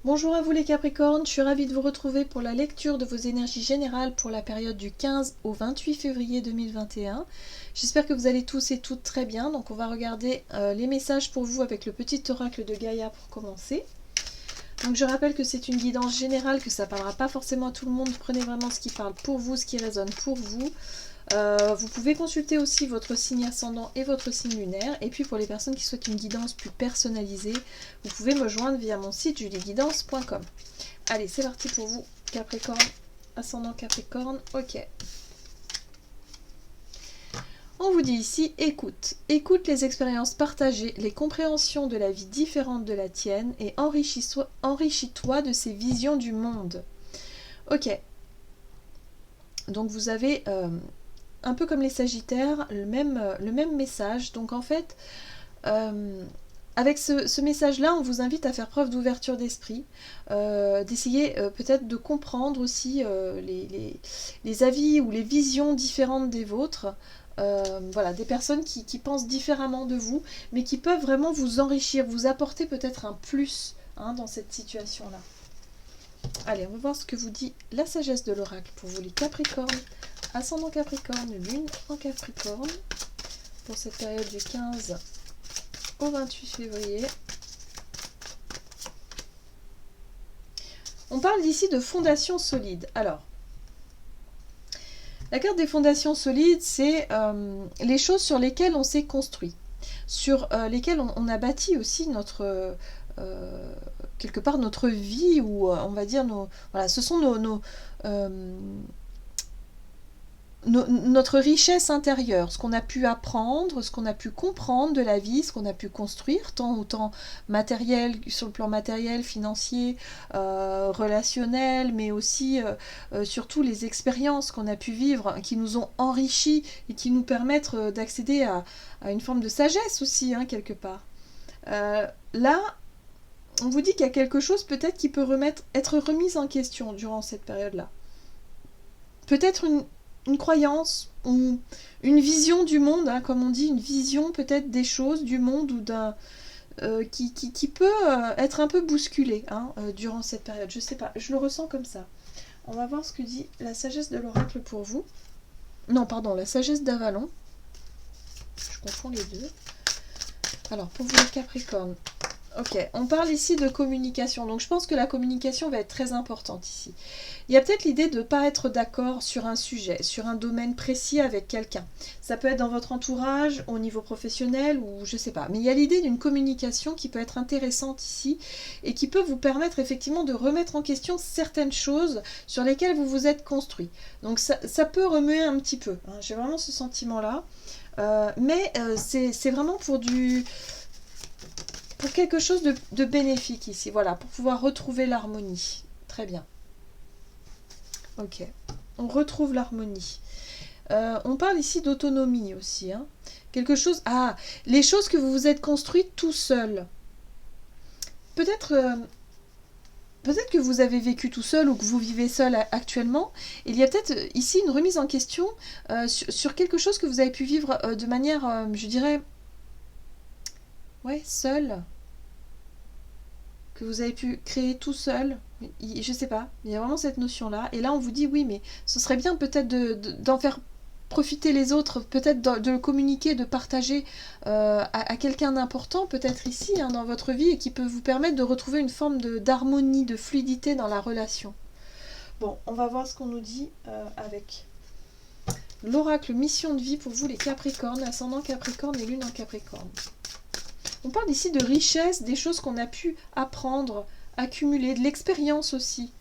Bonjour à vous les Capricornes, je suis ravie de vous retrouver pour la lecture de vos énergies générales pour la période du 15 au 28 février 2021. J'espère que vous allez tous et toutes très bien, donc on va regarder les messages pour vous avec le petit oracle de Gaïa pour commencer. Donc je rappelle que c'est une guidance générale, que ça ne parlera pas forcément à tout le monde, prenez vraiment ce qui parle pour vous, ce qui résonne pour vous. Vous pouvez consulter aussi votre signe ascendant et votre signe lunaire. Et puis pour les personnes qui souhaitent une guidance plus personnalisée, vous pouvez me joindre via mon site julieguidance.com. Allez, c'est parti pour vous, Capricorne, ascendant Capricorne, ok. On vous dit ici, écoute. Écoute les expériences partagées, les compréhensions de la vie différente de la tienne et enrichis-toi de ces visions du monde. Ok. Donc vous avez... un peu comme les Sagittaires, le même message. Donc en fait, avec ce message-là, on vous invite à faire preuve d'ouverture d'esprit, d'essayer peut-être de comprendre aussi les avis ou les visions différentes des vôtres. Voilà, des personnes qui pensent différemment de vous, mais qui peuvent vraiment vous enrichir, vous apporter peut-être un plus dans cette situation-là. Allez, on va voir ce que vous dit la sagesse de l'oracle pour vous les Capricornes. Ascendant Capricorne, Lune en Capricorne, pour cette période du 15 au 28 février. On parle ici de fondations solides. Alors, la carte des fondations solides, c'est les choses sur lesquelles on s'est construit, sur lesquelles on a bâti aussi notre... quelque part notre vie, ou on va dire voilà, ce sont notre richesse intérieure, ce qu'on a pu apprendre, ce qu'on a pu comprendre de la vie, ce qu'on a pu construire, autant matériel, sur le plan matériel, financier, relationnel, mais aussi surtout les expériences qu'on a pu vivre, qui nous ont enrichis et qui nous permettent d'accéder à une forme de sagesse aussi, quelque part. Là, on vous dit qu'il y a quelque chose peut-être qui peut être remis en question durant cette période-là. Peut-être une croyance ou une vision du monde, comme on dit, une vision peut-être des choses, du monde ou d'un qui peut être un peu bousculée durant cette période. Je sais pas, je le ressens comme ça. On va voir ce que dit la sagesse de l'oracle pour vous. Non, pardon, la sagesse d'Avalon. Je confonds les deux. Alors, pour vous les Capricornes. Ok, on parle ici de communication, donc je pense que la communication va être très importante ici. Il y a peut-être l'idée de ne pas être d'accord sur un sujet, sur un domaine précis avec quelqu'un. Ça peut être dans votre entourage, au niveau professionnel, ou je sais pas. Mais il y a l'idée d'une communication qui peut être intéressante ici, et qui peut vous permettre effectivement de remettre en question certaines choses sur lesquelles vous vous êtes construit. Donc ça peut remuer un petit peu, j'ai vraiment ce sentiment-là. Mais c'est vraiment pour quelque chose de bénéfique ici, voilà, pour pouvoir retrouver l'harmonie. Très bien. Ok, on retrouve l'harmonie. On parle ici d'autonomie aussi. Quelque chose... Ah, les choses que vous vous êtes construites tout seul. Peut-être que vous avez vécu tout seul ou que vous vivez seul actuellement. Il y a peut-être ici une remise en question sur quelque chose que vous avez pu vivre de manière, je dirais... Ouais, seul, que vous avez pu créer tout seul, je sais pas, il y a vraiment cette notion-là, et là on vous dit oui, mais ce serait bien peut-être d'en faire profiter les autres, peut-être de le communiquer, de partager à quelqu'un d'important, peut-être ici, dans votre vie, et qui peut vous permettre de retrouver une forme d'harmonie, de fluidité dans la relation. Bon, on va voir ce qu'on nous dit avec l'oracle mission de vie pour vous les Capricornes, ascendant Capricorne et lune en Capricorne. On parle ici de richesse, des choses qu'on a pu apprendre, accumuler, de l'expérience aussi.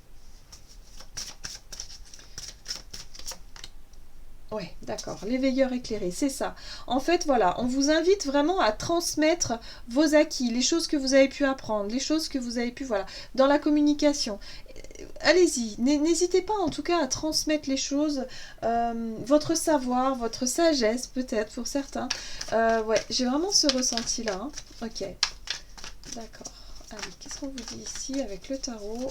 Ouais, d'accord, l'éveilleur éclairé, c'est ça. En fait, voilà, on vous invite vraiment à transmettre vos acquis, les choses que vous avez pu apprendre, les choses que vous avez pu, voilà, dans la communication. Allez-y, n'hésitez pas en tout cas à transmettre les choses, votre savoir, votre sagesse peut-être pour certains. Ouais, j'ai vraiment ce ressenti-là. Ok, d'accord. Allez, qu'est-ce qu'on vous dit ici avec le tarot ?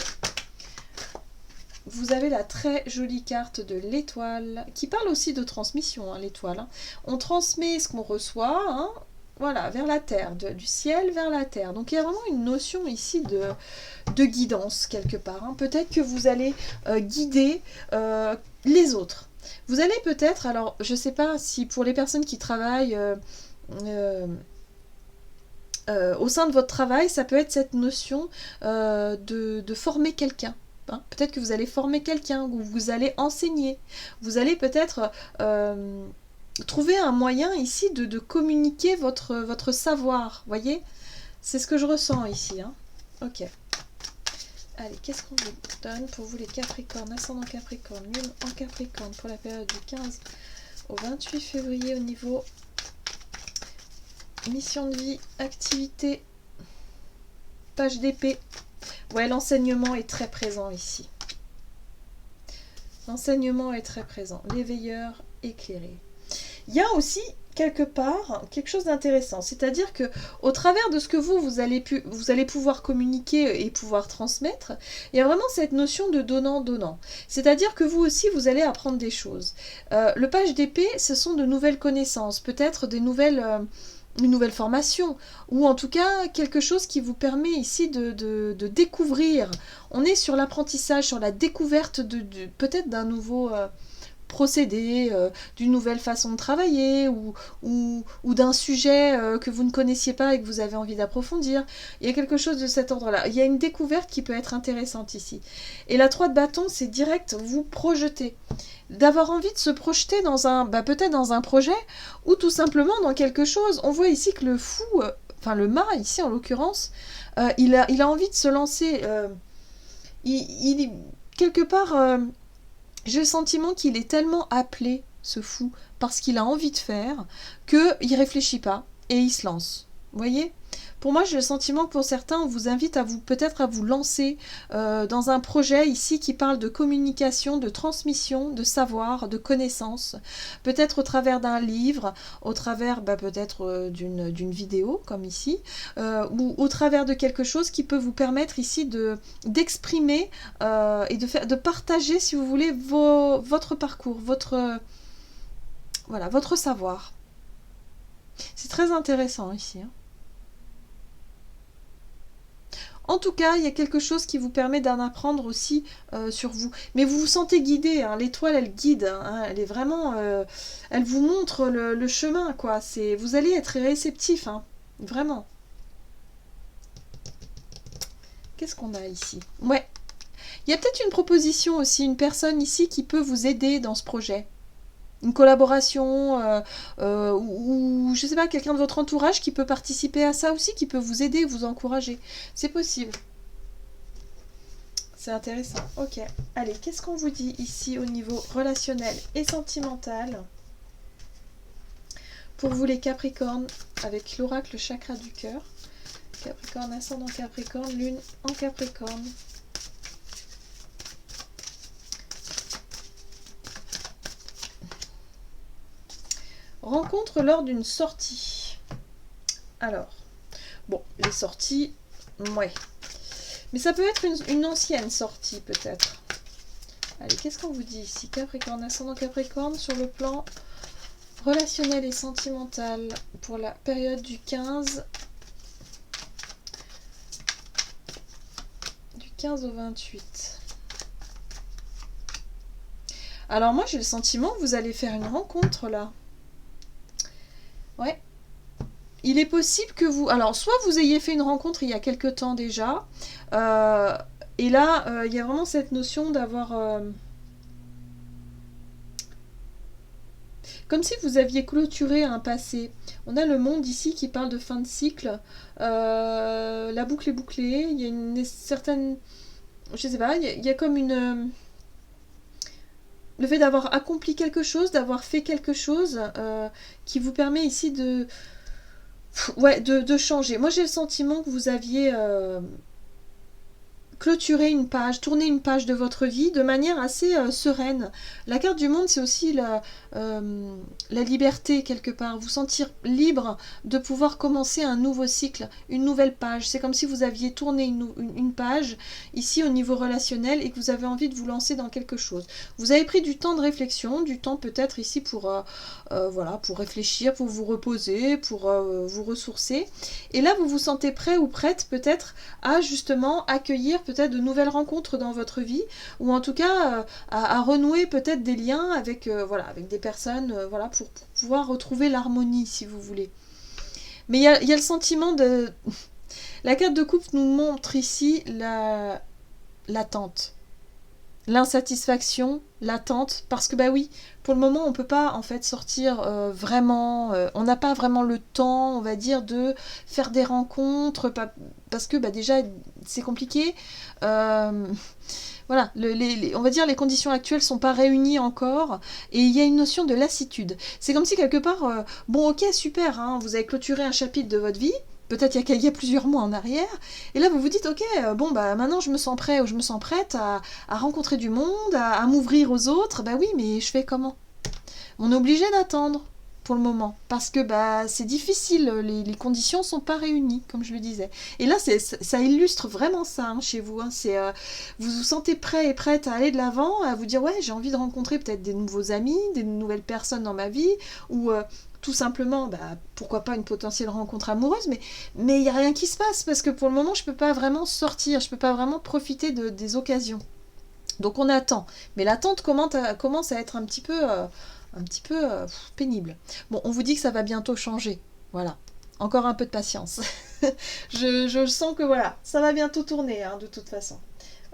Vous avez la très jolie carte de l'étoile, qui parle aussi de transmission, l'étoile. On transmet ce qu'on reçoit, Voilà, vers la terre, du ciel vers la terre. Donc il y a vraiment une notion ici de guidance quelque part, hein. Peut-être que vous allez guider les autres. Vous allez peut-être, alors je ne sais pas si pour les personnes qui travaillent au sein de votre travail, ça peut être cette notion de former quelqu'un. Hein. Peut-être que vous allez former quelqu'un, ou vous allez enseigner. Vous allez peut-être trouver un moyen ici de communiquer votre savoir. Voyez, c'est ce que je ressens ici. Hein. Ok. Allez, qu'est-ce qu'on vous donne pour vous les Capricornes, ascendant Capricorne, Lune en Capricorne pour la période du 15 au 28 février au niveau mission de vie, activité, page d'épée. Ouais, l'enseignement est très présent ici. L'enseignement est très présent. L'éveilleur éclairé. Il y a aussi quelque part quelque chose d'intéressant, c'est-à-dire que au travers de ce que vous allez pouvoir communiquer et pouvoir transmettre, il y a vraiment cette notion de donnant-donnant. C'est-à-dire que vous aussi, vous allez apprendre des choses. Le page d'épée, ce sont de nouvelles connaissances, peut-être une nouvelle formation, ou en tout cas quelque chose qui vous permet ici de découvrir. On est sur l'apprentissage, sur la découverte peut-être d'un nouveau procédé, d'une nouvelle façon de travailler, ou d'un sujet que vous ne connaissiez pas et que vous avez envie d'approfondir. Il y a quelque chose de cet ordre-là. Il y a une découverte qui peut être intéressante ici. Et la 3 de bâton, c'est direct, vous projeter. D'avoir envie de se projeter dans peut-être dans un projet, ou tout simplement dans quelque chose. On voit ici que le fou, enfin le mât ici en l'occurrence, il a envie de se lancer. Quelque part, j'ai le sentiment qu'il est tellement appelé, ce fou, parce qu'il a envie de faire, qu'il réfléchit pas et il se lance. Vous voyez ? Pour moi, j'ai le sentiment que pour certains, on vous invite peut-être à vous lancer dans un projet ici qui parle de communication, de transmission, de savoir, de connaissances. Peut-être au travers d'un livre, au travers peut-être d'une vidéo, comme ici, ou au travers de quelque chose qui peut vous permettre ici d'exprimer et de partager, si vous voulez, votre parcours, votre savoir. C'est très intéressant ici, hein. En tout cas, il y a quelque chose qui vous permet d'en apprendre aussi sur vous. Mais vous vous sentez guidé, hein. L'étoile, elle guide, hein. Elle est vraiment... elle vous montre le chemin, quoi. Vous allez être réceptif, hein. Vraiment. Qu'est-ce qu'on a ici ? Ouais. Il y a peut-être une proposition aussi, une personne ici qui peut vous aider dans ce projet. Une collaboration, ou je sais pas, quelqu'un de votre entourage qui peut participer à ça aussi, qui peut vous aider, vous encourager. C'est possible. C'est intéressant. Ok. Allez, qu'est-ce qu'on vous dit ici au niveau relationnel et sentimental pour vous les Capricornes avec l'oracle chakra du cœur. Capricorne, ascendant Capricorne, lune en Capricorne. Rencontre lors d'une sortie. Alors, bon, les sorties, ouais. Mais ça peut être une ancienne sortie, peut-être. Allez, qu'est-ce qu'on vous dit ici ? Capricorne, ascendant Capricorne, sur le plan relationnel et sentimental, pour la période du 15 au 28. Alors moi, j'ai le sentiment que vous allez faire une rencontre, là. Ouais. Il est possible que vous... Alors, soit vous ayez fait une rencontre il y a quelque temps déjà, et là, il y a vraiment cette notion d'avoir... comme si vous aviez clôturé un passé. On a le monde ici qui parle de fin de cycle. La boucle est bouclée. Il y a une certaine... Je sais pas, il y a comme une... le fait d'avoir accompli quelque chose, d'avoir fait quelque chose qui vous permet ici de changer. Moi, j'ai le sentiment que vous aviez clôturer une page, tourner une page de votre vie de manière assez sereine. La carte du monde, c'est aussi la liberté quelque part, vous sentir libre de pouvoir commencer un nouveau cycle, une nouvelle page. C'est comme si vous aviez tourné une page ici au niveau relationnel et que vous avez envie de vous lancer dans quelque chose. Vous avez pris du temps de réflexion, du temps peut-être ici pour, voilà, pour réfléchir, pour vous reposer, pour vous ressourcer. Et là, vous vous sentez prêt ou prête peut-être à justement accueillir peut-être de nouvelles rencontres dans votre vie, ou en tout cas à renouer peut-être des liens avec, voilà, avec des personnes, voilà, pour pouvoir retrouver l'harmonie si vous voulez. Mais il y a le sentiment de... La carte de coupe nous montre ici l'attente. L'insatisfaction, l'attente, parce que bah oui, pour le moment on peut pas en fait sortir vraiment, on n'a pas vraiment le temps, on va dire, de faire des rencontres, parce que bah déjà c'est compliqué. Voilà, on va dire les conditions actuelles sont pas réunies encore, et il y a une notion de lassitude. C'est comme si quelque part, bon ok super, hein, vous avez clôturé un chapitre de votre vie, peut-être il y a plusieurs mois en arrière, et là vous vous dites ok, bon bah maintenant je me sens prêt ou je me sens prête à rencontrer du monde, à m'ouvrir aux autres, bah oui mais je fais comment? On est obligé d'attendre pour le moment, parce que bah c'est difficile, les conditions sont pas réunies, comme je le disais. Et là, ça illustre vraiment ça hein, chez vous. Hein, vous vous sentez prêt et prête à aller de l'avant, à vous dire ouais, j'ai envie de rencontrer peut-être des nouveaux amis, des nouvelles personnes dans ma vie, ou tout simplement, bah, pourquoi pas une potentielle rencontre amoureuse, mais il n'y a rien qui se passe, parce que pour le moment, je peux pas vraiment sortir, je peux pas vraiment profiter des occasions. Donc on attend. Mais l'attente commence à être un petit peu pénible. Bon, on vous dit que ça va bientôt changer. Voilà. Encore un peu de patience. je sens que voilà, ça va bientôt tourner, hein, de toute façon.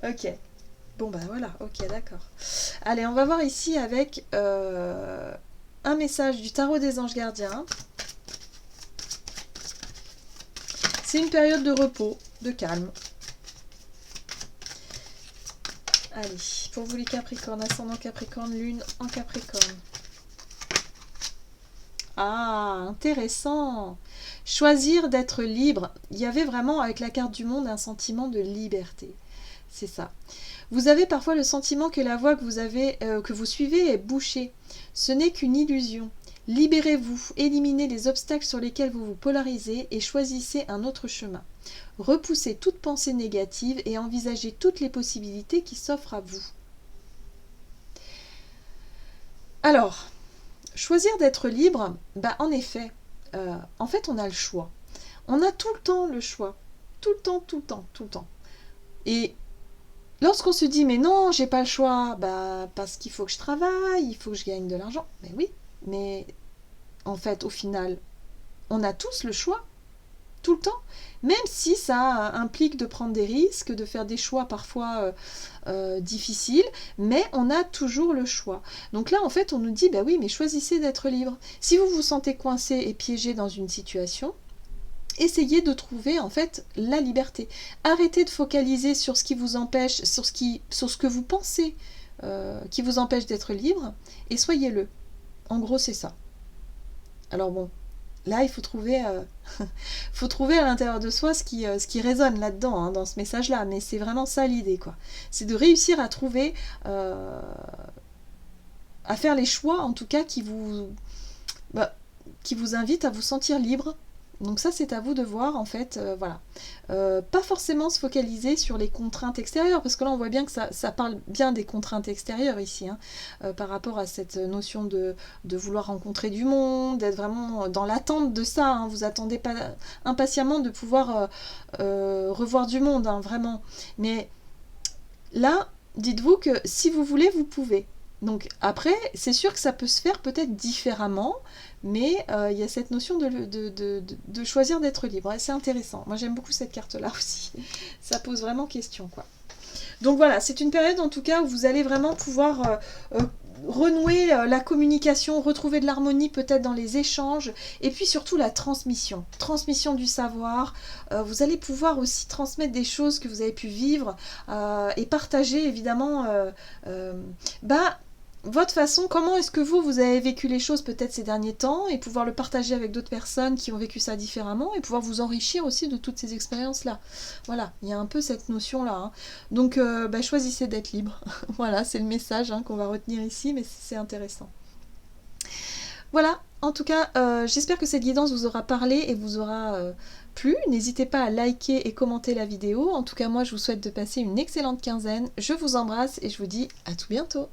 Ok. Bon, bah voilà, ok, d'accord. Allez, on va voir ici avec un message du tarot des anges gardiens. C'est une période de repos, de calme. Allez, pour vous les Capricornes, ascendant Capricorne, lune en Capricorne. Ah, intéressant. Choisir d'être libre. Il y avait vraiment, avec la carte du monde, un sentiment de liberté. C'est ça. Vous avez parfois le sentiment que la voie que vous suivez est bouchée. Ce n'est qu'une illusion. Libérez-vous, éliminez les obstacles sur lesquels vous vous polarisez et choisissez un autre chemin. Repoussez toute pensée négative et envisagez toutes les possibilités qui s'offrent à vous. Alors, choisir d'être libre, bah en effet, en fait on a le choix. On a tout le temps le choix. Tout le temps, tout le temps, tout le temps. Et lorsqu'on se dit mais non, j'ai pas le choix, bah parce qu'il faut que je travaille, il faut que je gagne de l'argent. Mais oui, mais en fait au final, on a tous le choix. Tout le temps, même si ça implique de prendre des risques, de faire des choix parfois difficiles, mais on a toujours le choix. Donc là, en fait, on nous dit, bah oui, mais choisissez d'être libre. Si vous vous sentez coincé et piégé dans une situation, essayez de trouver en fait la liberté. Arrêtez de focaliser sur ce qui vous empêche, sur ce que vous pensez qui vous empêche d'être libre, et soyez-le. En gros, c'est ça. Alors bon, là, il faut trouver, faut trouver à l'intérieur de soi ce qui résonne là-dedans, hein, dans ce message-là. Mais c'est vraiment ça l'idée, quoi. C'est de réussir à trouver, à faire les choix, en tout cas, qui vous invitent à vous sentir libre. Donc ça, c'est à vous de voir, en fait, voilà. Pas forcément se focaliser sur les contraintes extérieures, parce que là, on voit bien que ça parle bien des contraintes extérieures ici, hein, par rapport à cette notion de vouloir rencontrer du monde, d'être vraiment dans l'attente de ça, hein. Vous attendez pas impatiemment de pouvoir revoir du monde, hein, vraiment. Mais là, dites-vous que si vous voulez, vous pouvez. Donc après, c'est sûr que ça peut se faire peut-être différemment, mais il y a cette notion de choisir d'être libre. Et c'est intéressant. Moi, j'aime beaucoup cette carte-là aussi. Ça pose vraiment question, quoi. Donc voilà, c'est une période en tout cas où vous allez vraiment pouvoir renouer la communication, retrouver de l'harmonie peut-être dans les échanges, et puis surtout la transmission du savoir. Vous allez pouvoir aussi transmettre des choses que vous avez pu vivre et partager évidemment votre façon, comment est-ce que vous avez vécu les choses peut-être ces derniers temps et pouvoir le partager avec d'autres personnes qui ont vécu ça différemment et pouvoir vous enrichir aussi de toutes ces expériences-là. Voilà, il y a un peu cette notion-là. Hein. Donc, choisissez d'être libre. Voilà, c'est le message qu'on va retenir ici, mais c'est intéressant. Voilà, en tout cas, j'espère que cette guidance vous aura parlé et vous aura plu. N'hésitez pas à liker et commenter la vidéo. En tout cas, moi, je vous souhaite de passer une excellente quinzaine. Je vous embrasse et je vous dis à tout bientôt.